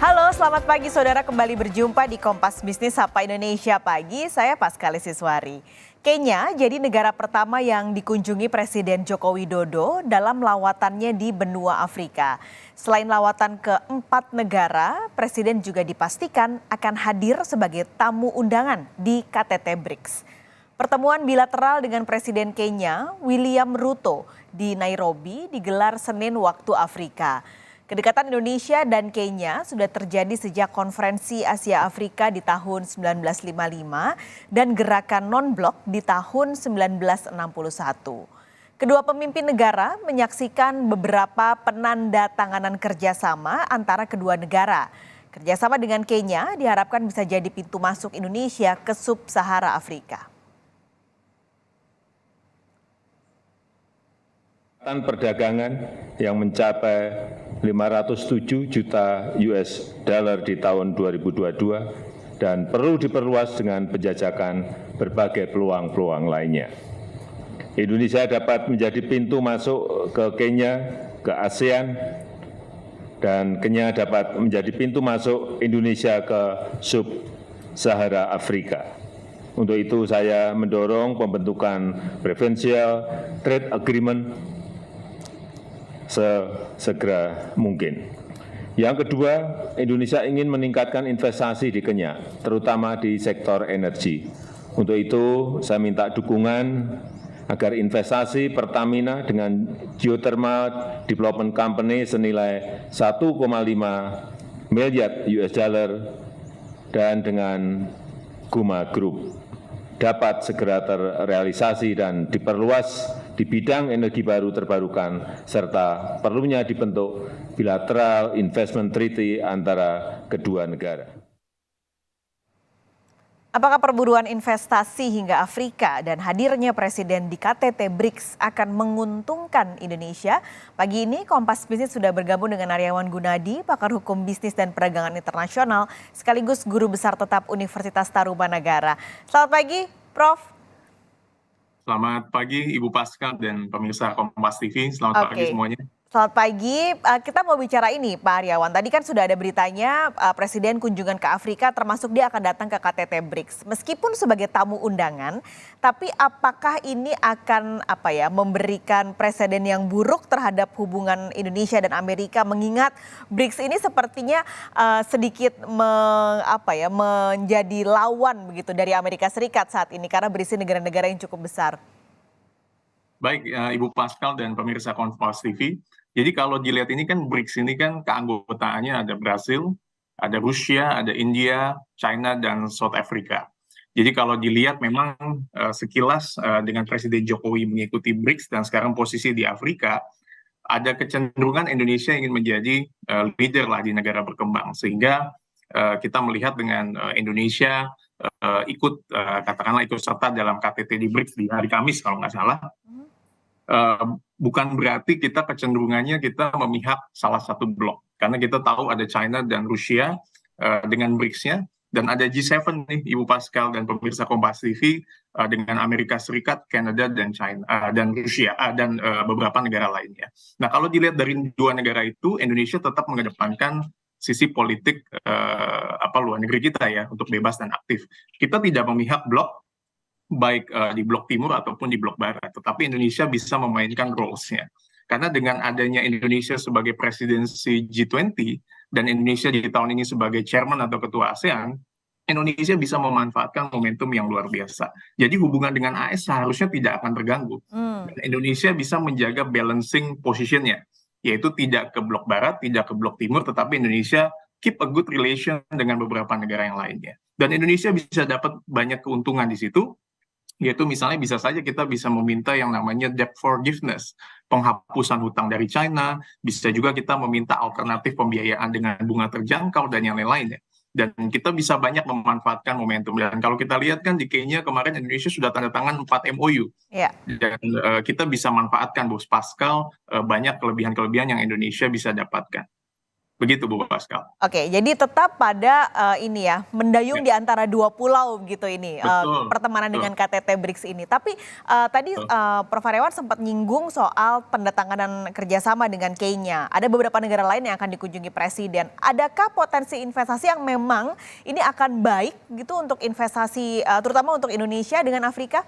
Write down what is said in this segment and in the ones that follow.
Halo, selamat pagi saudara, kembali berjumpa di Kompas Bisnis Sapa Indonesia Pagi. Saya Paskali Siswari. Kenya jadi negara pertama yang dikunjungi Presiden Joko Widodo dalam lawatannya di benua Afrika. Selain lawatan ke 4 negara, Presiden juga dipastikan akan hadir sebagai tamu undangan di KTT BRICS. Pertemuan bilateral dengan Presiden Kenya, William Ruto, di Nairobi digelar Senin waktu Afrika. Kedekatan Indonesia dan Kenya sudah terjadi sejak Konferensi Asia Afrika di tahun 1955 dan Gerakan Non-Blok di tahun 1961. Kedua pemimpin negara menyaksikan beberapa penandatanganan kerjasama antara kedua negara. Kerjasama dengan Kenya diharapkan bisa jadi pintu masuk Indonesia ke Sub-Sahara Afrika. Perdagangan yang mencapai 507 juta US dollar di tahun 2022 dan perlu diperluas dengan penjajakan berbagai peluang-peluang lainnya. Indonesia dapat menjadi pintu masuk ke Kenya, ke ASEAN, dan Kenya dapat menjadi pintu masuk Indonesia ke Sub-Sahara Afrika. Untuk itu saya mendorong pembentukan Preferential Trade Agreement sesegera mungkin. Yang kedua, Indonesia ingin meningkatkan investasi di Kenya, terutama di sektor energi. Untuk itu, saya minta dukungan agar investasi Pertamina dengan Geothermal Development Company senilai 1,5 miliar US dollar dan dengan Guma Group dapat segera terrealisasi dan diperluas di bidang energi baru terbarukan serta perlunya dibentuk bilateral investment treaty antara kedua negara. Apakah perburuan investasi hingga Afrika dan hadirnya Presiden di KTT BRICS akan menguntungkan Indonesia? Pagi ini Kompas Bisnis sudah bergabung dengan Aryawan Gunadi, pakar hukum bisnis dan perdagangan internasional, sekaligus guru besar tetap Universitas Tarumanagara. Selamat pagi, Prof. Selamat pagi Ibu Pascal dan pemirsa Kompas TV, selamat pagi semuanya. Selamat pagi, kita mau bicara ini Pak Aryawan. Tadi kan sudah ada beritanya Presiden kunjungan ke Afrika termasuk dia akan datang ke KTT BRICS. Meskipun sebagai tamu undangan, tapi apakah ini akan memberikan presiden yang buruk terhadap hubungan Indonesia dan Amerika mengingat BRICS ini sepertinya sedikit menjadi lawan begitu dari Amerika Serikat saat ini karena berisi negara-negara yang cukup besar. Baik Ibu Pascal dan pemirsa Kompas TV. Jadi kalau dilihat ini kan BRICS ini kan keanggotaannya ada Brasil, ada Rusia, ada India, China, dan South Africa. Jadi kalau dilihat memang sekilas dengan Presiden Jokowi mengikuti BRICS dan sekarang posisi di Afrika, ada kecenderungan Indonesia ingin menjadi leader lah di negara berkembang. Sehingga kita melihat dengan Indonesia ikut serta dalam KTT di BRICS di hari Kamis kalau nggak salah. Bukan berarti kita kecenderungannya kita memihak salah satu blok. Karena kita tahu ada China dan Rusia dengan BRICS-nya. Dan ada G7 nih Ibu Pascal dan pemirsa Kompas TV dengan Amerika Serikat, Kanada, dan China dan Rusia dan beberapa negara lainnya. Nah kalau dilihat dari dua negara itu, Indonesia tetap mengedepankan sisi politik luar negeri kita ya untuk bebas dan aktif. Kita tidak memihak blok baik di blok timur ataupun di blok barat, tetapi Indonesia bisa memainkan roles-nya. Karena dengan adanya Indonesia sebagai presidensi G20 dan Indonesia di tahun ini sebagai chairman atau ketua ASEAN, Indonesia bisa memanfaatkan momentum yang luar biasa. Jadi hubungan dengan AS seharusnya tidak akan terganggu. Dan Indonesia bisa menjaga balancing position-nya, yaitu tidak ke blok barat, tidak ke blok timur, tetapi Indonesia keep a good relation dengan beberapa negara yang lainnya. Dan Indonesia bisa dapat banyak keuntungan di situ, yaitu misalnya bisa saja kita bisa meminta yang namanya debt forgiveness, penghapusan hutang dari China, bisa juga kita meminta alternatif pembiayaan dengan bunga terjangkau dan yang lain-lainnya. Dan kita bisa banyak memanfaatkan momentum. Dan kalau kita lihat kan di Kenya kemarin Indonesia sudah tanda tangan 4 MOU. Dan kita bisa manfaatkan Bos Pascal banyak kelebihan-kelebihan yang Indonesia bisa dapatkan. Begitu Bu Pascal. Oke, jadi tetap pada ini ya, mendayung Ya, di antara dua pulau gitu ini, betul, pertemanan betul, dengan KTT BRICS ini. Tapi tadi betul. Prof. Aryawan sempat nyinggung soal pendatangan kerjasama dengan Kenya. Ada beberapa negara lain yang akan dikunjungi Presiden. Adakah potensi investasi yang memang ini akan baik gitu untuk investasi, terutama untuk Indonesia dengan Afrika?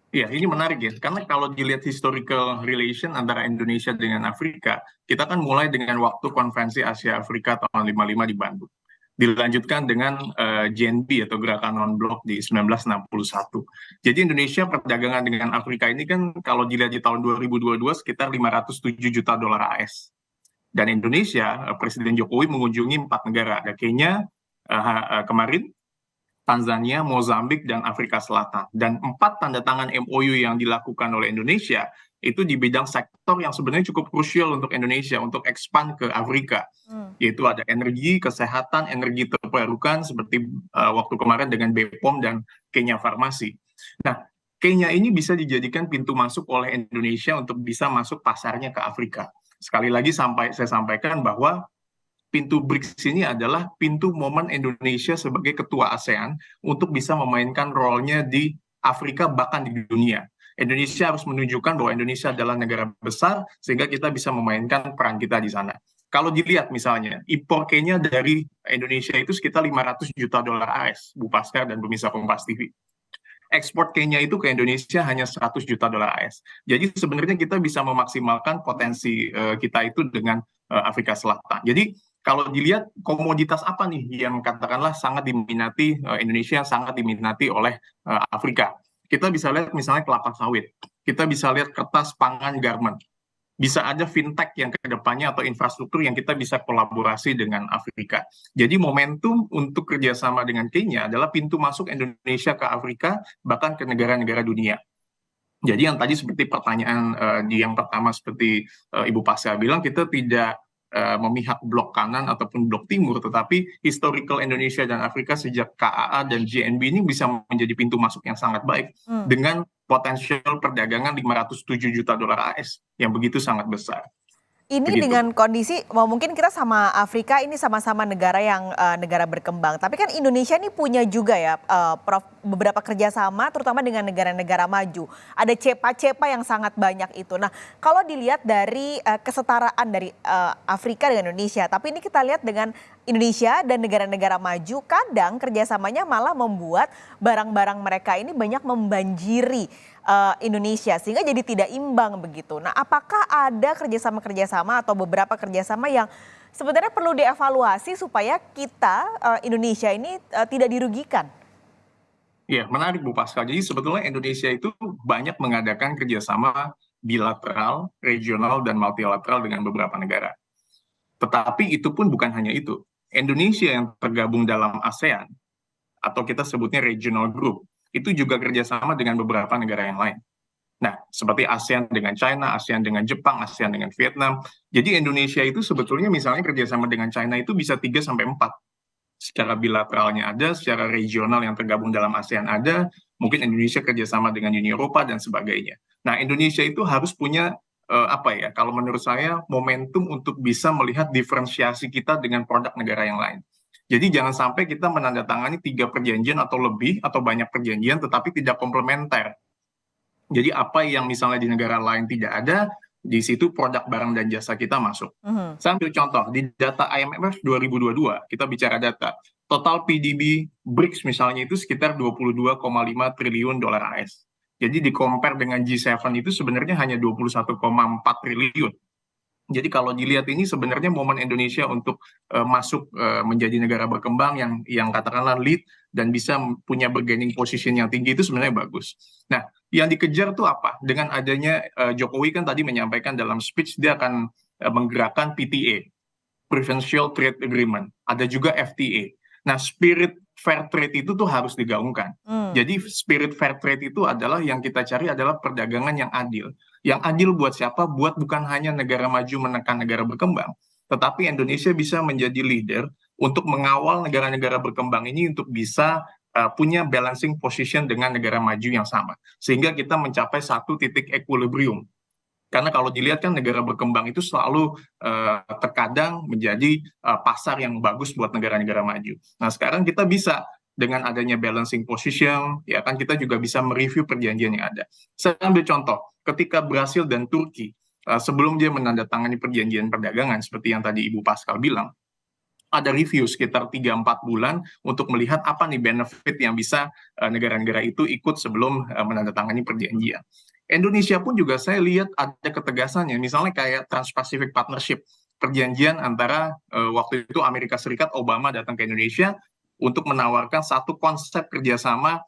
Iya, ini menarik ya, karena kalau dilihat historical relation antara Indonesia dengan Afrika, kita kan mulai dengan waktu konferensi Asia Afrika tahun 55 di Bandung. Dilanjutkan dengan GNB atau Gerakan Non-Blok di 1961. Jadi Indonesia perdagangan dengan Afrika ini kan kalau dilihat di tahun 2022 sekitar 507 juta dolar AS. Dan Indonesia, Presiden Jokowi mengunjungi 4 negara, ada Kenya kemarin, Tanzania, Mozambik, dan Afrika Selatan. Dan 4 tanda tangan MOU yang dilakukan oleh Indonesia itu di bidang sektor yang sebenarnya cukup krusial untuk Indonesia untuk expand ke Afrika, yaitu ada energi, kesehatan, energi terbarukan seperti waktu kemarin dengan BPOM dan Kenya Farmasi. Nah, Kenya ini bisa dijadikan pintu masuk oleh Indonesia untuk bisa masuk pasarnya ke Afrika. Sekali lagi saya sampaikan bahwa pintu BRICS ini adalah pintu momen Indonesia sebagai ketua ASEAN untuk bisa memainkan role-nya di Afrika bahkan di dunia. Indonesia harus menunjukkan bahwa Indonesia adalah negara besar sehingga kita bisa memainkan peran kita di sana. Kalau dilihat misalnya, impor Kenya dari Indonesia itu sekitar 500 juta dolar AS, Bu Pascal dan pemirsa Kompas TV. Ekspor Kenya itu ke Indonesia hanya 100 juta dolar AS. Jadi sebenarnya kita bisa memaksimalkan potensi kita itu dengan Afrika Selatan. Jadi kalau dilihat komoditas apa nih yang katakanlah sangat diminati Indonesia, sangat diminati oleh Afrika. Kita bisa lihat misalnya kelapa sawit, kita bisa lihat kertas, pangan, garment. Bisa ada fintech yang kedepannya atau infrastruktur yang kita bisa kolaborasi dengan Afrika. Jadi momentum untuk kerjasama dengan Kenya adalah pintu masuk Indonesia ke Afrika, bahkan ke negara-negara dunia. Jadi yang tadi seperti pertanyaan di yang pertama seperti Ibu Pasca bilang, kita tidak memihak blok kanan ataupun blok timur, tetapi historical Indonesia dan Afrika sejak KAA dan JNB ini bisa menjadi pintu masuk yang sangat baik dengan potensial perdagangan 507 juta dolar AS yang begitu sangat besar. Ini Begitu. dengan kondisi, mungkin kita sama Afrika ini sama-sama negara yang negara berkembang. Tapi kan Indonesia ini punya juga ya, Prof, beberapa kerjasama terutama dengan negara-negara maju. Ada cepa-cepa yang sangat banyak itu. Nah, kalau dilihat dari kesetaraan dari Afrika dengan Indonesia, tapi ini kita lihat dengan Indonesia dan negara-negara maju, kadang kerjasamanya malah membuat barang-barang mereka ini banyak membanjiri Indonesia sehingga jadi tidak imbang begitu. Nah, apakah ada kerjasama-kerjasama atau beberapa kerjasama yang sebenarnya perlu dievaluasi supaya kita Indonesia ini tidak dirugikan? Ya, menarik Bu Pascal. Jadi sebetulnya Indonesia itu banyak mengadakan kerjasama bilateral, regional, dan multilateral dengan beberapa negara. Tetapi itu pun bukan hanya itu. Indonesia yang tergabung dalam ASEAN, atau kita sebutnya regional group, itu juga kerjasama dengan beberapa negara yang lain. Nah, seperti ASEAN dengan China, ASEAN dengan Jepang, ASEAN dengan Vietnam. Jadi Indonesia itu sebetulnya misalnya kerjasama dengan China itu bisa 3-4. Secara bilateralnya ada, secara regional yang tergabung dalam ASEAN ada, mungkin Indonesia kerjasama dengan Uni Eropa dan sebagainya. Nah, Indonesia itu harus punya apa ya, kalau menurut saya momentum untuk bisa melihat diferensiasi kita dengan produk negara yang lain. Jadi jangan sampai kita menandatangani 3 perjanjian atau lebih atau banyak perjanjian tetapi tidak komplementer. Jadi apa yang misalnya di negara lain tidak ada, di situ produk barang dan jasa kita masuk. Saya ambil contoh, di data IMF 2022, kita bicara data, total PDB BRICS misalnya itu sekitar 22,5 triliun dolar AS. Jadi di compare dengan G7 itu sebenarnya hanya 21,4 triliun. Jadi kalau dilihat ini sebenarnya momen Indonesia untuk masuk menjadi negara berkembang yang katakanlah lead dan bisa punya bargaining position yang tinggi itu sebenarnya bagus. Nah, yang dikejar tuh apa? Dengan adanya Jokowi kan tadi menyampaikan dalam speech dia akan menggerakkan PTA, Preferential Trade Agreement. Ada juga FTA. Nah, spirit fair trade itu tuh harus digaungkan. Jadi spirit fair trade itu adalah yang kita cari adalah perdagangan yang adil. Yang adil buat siapa? Buat bukan hanya negara maju menekan negara berkembang, tetapi Indonesia bisa menjadi leader untuk mengawal negara-negara berkembang ini untuk bisa punya balancing position dengan negara maju yang sama. Sehingga kita mencapai satu titik equilibrium. Karena kalau dilihat kan negara berkembang itu selalu terkadang menjadi pasar yang bagus buat negara-negara maju. Nah, sekarang kita bisa dengan adanya balancing position, ya kan kita juga bisa mereview perjanjian yang ada. Saya ambil contoh, ketika Brasil dan Turki sebelum dia menandatangani perjanjian perdagangan seperti yang tadi Ibu Pascal bilang, ada review sekitar 3-4 bulan untuk melihat apa nih benefit yang bisa negara-negara itu ikut sebelum menandatangani perjanjian. Indonesia pun juga saya lihat ada ketegasannya, misalnya kayak Trans-Pacific Partnership, perjanjian antara waktu itu Amerika Serikat, Obama datang ke Indonesia untuk menawarkan satu konsep kerjasama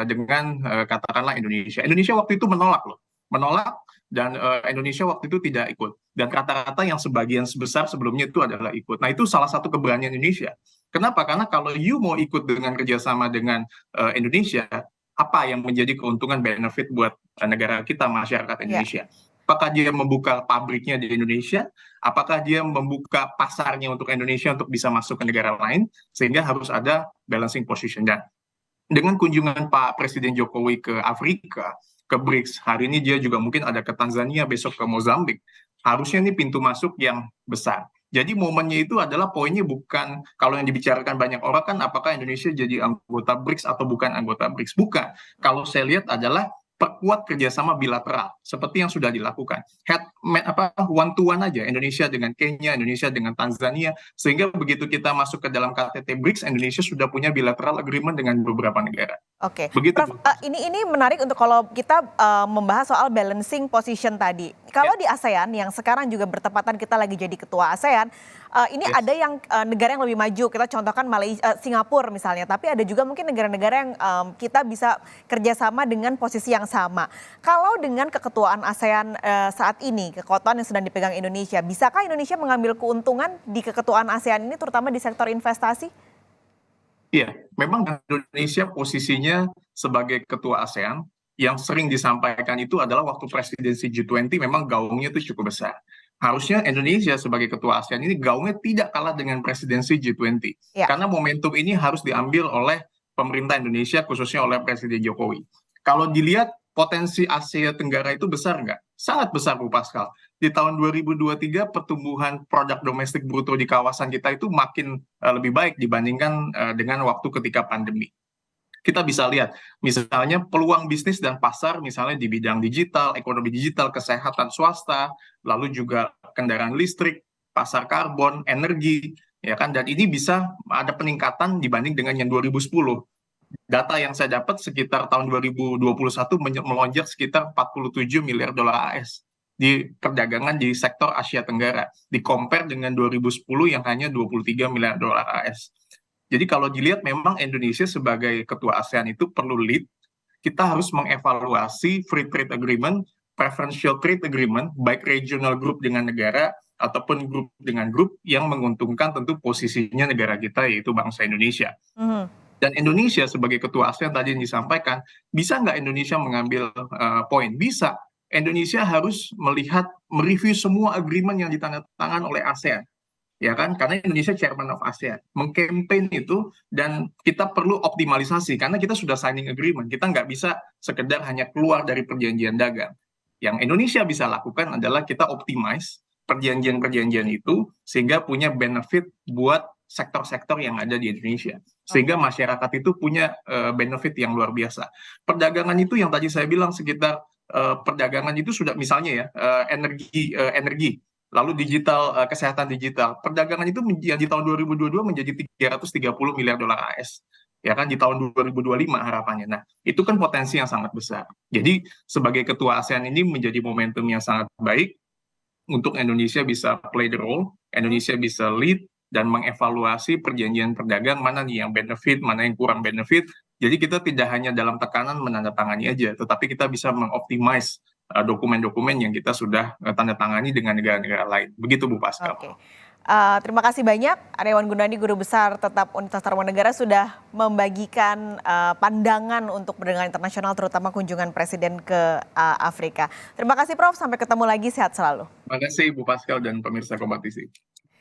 dengan katakanlah Indonesia. Indonesia waktu itu menolak loh, menolak dan Indonesia waktu itu tidak ikut. Dan rata-rata yang sebagian besar sebelumnya itu adalah ikut. Nah, itu salah satu keberanian Indonesia. Kenapa? Karena kalau you mau ikut dengan kerjasama dengan Indonesia, apa yang menjadi keuntungan benefit buat negara kita, masyarakat Ya. Indonesia? Apakah dia membuka pabriknya di Indonesia? Apakah dia membuka pasarnya untuk Indonesia untuk bisa masuk ke negara lain? Sehingga harus ada balancing position. Dan dengan kunjungan Pak Presiden Jokowi ke Afrika, ke BRICS, hari ini dia juga mungkin ada ke Tanzania, besok ke Mozambik. Harusnya ini pintu masuk yang besar. Jadi momennya itu adalah poinnya bukan, kalau yang dibicarakan banyak orang kan apakah Indonesia jadi anggota BRICS atau bukan anggota BRICS. Bukan. Kalau saya lihat adalah perkuat kerjasama bilateral seperti yang sudah dilakukan. One to one aja, Indonesia dengan Kenya, Indonesia dengan Tanzania, sehingga begitu kita masuk ke dalam KTT BRICS, Indonesia sudah punya bilateral agreement dengan beberapa negara. Oke, Begitu, Prof, Bu. ini menarik untuk kalau kita membahas soal balancing position tadi. Kalau di ASEAN yang sekarang juga bertepatan kita lagi jadi ketua ASEAN, ini Yes. ada yang negara yang lebih maju. Kita contohkan Malaysia, Singapura misalnya. Tapi ada juga mungkin negara-negara yang kita bisa kerjasama dengan posisi yang sama. Kalau dengan keketuaan ASEAN saat ini, keketuaan yang sedang dipegang Indonesia, bisakah Indonesia mengambil keuntungan di keketuaan ASEAN ini, terutama di sektor investasi? Iya, memang Indonesia posisinya sebagai ketua ASEAN yang sering disampaikan itu adalah waktu presidensi G20 memang gaungnya itu cukup besar. Harusnya Indonesia sebagai ketua ASEAN ini gaungnya tidak kalah dengan presidensi G20. Ya. Karena momentum ini harus diambil oleh pemerintah Indonesia khususnya oleh Presiden Jokowi. Kalau dilihat potensi Asia Tenggara itu besar nggak? Sangat besar, Bu Pascal. Di tahun 2023 pertumbuhan produk domestik bruto di kawasan kita itu makin lebih baik dibandingkan dengan waktu ketika pandemi. Kita bisa lihat misalnya peluang bisnis dan pasar misalnya di bidang digital, ekonomi digital, kesehatan swasta, lalu juga kendaraan listrik, pasar karbon, energi, ya kan, dan ini bisa ada peningkatan dibanding dengan yang 2010. Data yang saya dapat sekitar tahun 2021 melonjak sekitar 47 miliar dolar AS di perdagangan di sektor Asia Tenggara, di compare dengan 2010 yang hanya 23 miliar dolar AS. Jadi kalau dilihat memang Indonesia sebagai ketua ASEAN itu perlu lead, kita harus mengevaluasi free trade agreement, preferential trade agreement, baik regional group dengan negara ataupun grup dengan grup yang menguntungkan tentu posisinya negara kita yaitu bangsa Indonesia. Mhm. Dan Indonesia sebagai ketua ASEAN tadi yang disampaikan, bisa nggak Indonesia mengambil poin? Bisa. Indonesia harus melihat, mereview semua agreement yang ditandatangani oleh ASEAN. Ya kan, karena Indonesia chairman of ASEAN, mengkampanye itu dan kita perlu optimalisasi karena kita sudah signing agreement, kita nggak bisa sekedar hanya keluar dari perjanjian dagang. Yang Indonesia bisa lakukan adalah kita optimize perjanjian-perjanjian itu sehingga punya benefit buat sektor-sektor yang ada di Indonesia, sehingga masyarakat itu punya benefit yang luar biasa. Perdagangan itu yang tadi saya bilang sekitar perdagangan itu sudah misalnya ya energi lalu digital, kesehatan digital. Perdagangan itu yang di tahun 2022 menjadi 330 miliar dolar AS. Ya kan, di tahun 2025 harapannya. Nah, itu kan potensi yang sangat besar. Jadi, sebagai ketua ASEAN ini menjadi momentum yang sangat baik untuk Indonesia bisa play the role, Indonesia bisa lead, dan mengevaluasi perjanjian perdagang mana nih yang benefit, mana yang kurang benefit. Jadi kita tidak hanya dalam tekanan menandatangani aja, tetapi kita bisa mengoptimize dokumen-dokumen yang kita sudah tanda tangani dengan negara-negara lain. Begitu Bu Pascal. Oke. Terima kasih banyak Aryawan Gunandi, Guru Besar Tetap Universitas Tarumanegara sudah membagikan pandangan untuk perdagangan internasional terutama kunjungan Presiden ke Afrika. Terima kasih Prof, sampai ketemu lagi, sehat selalu. Terima kasih Bu Pascal dan pemirsa Kompastv.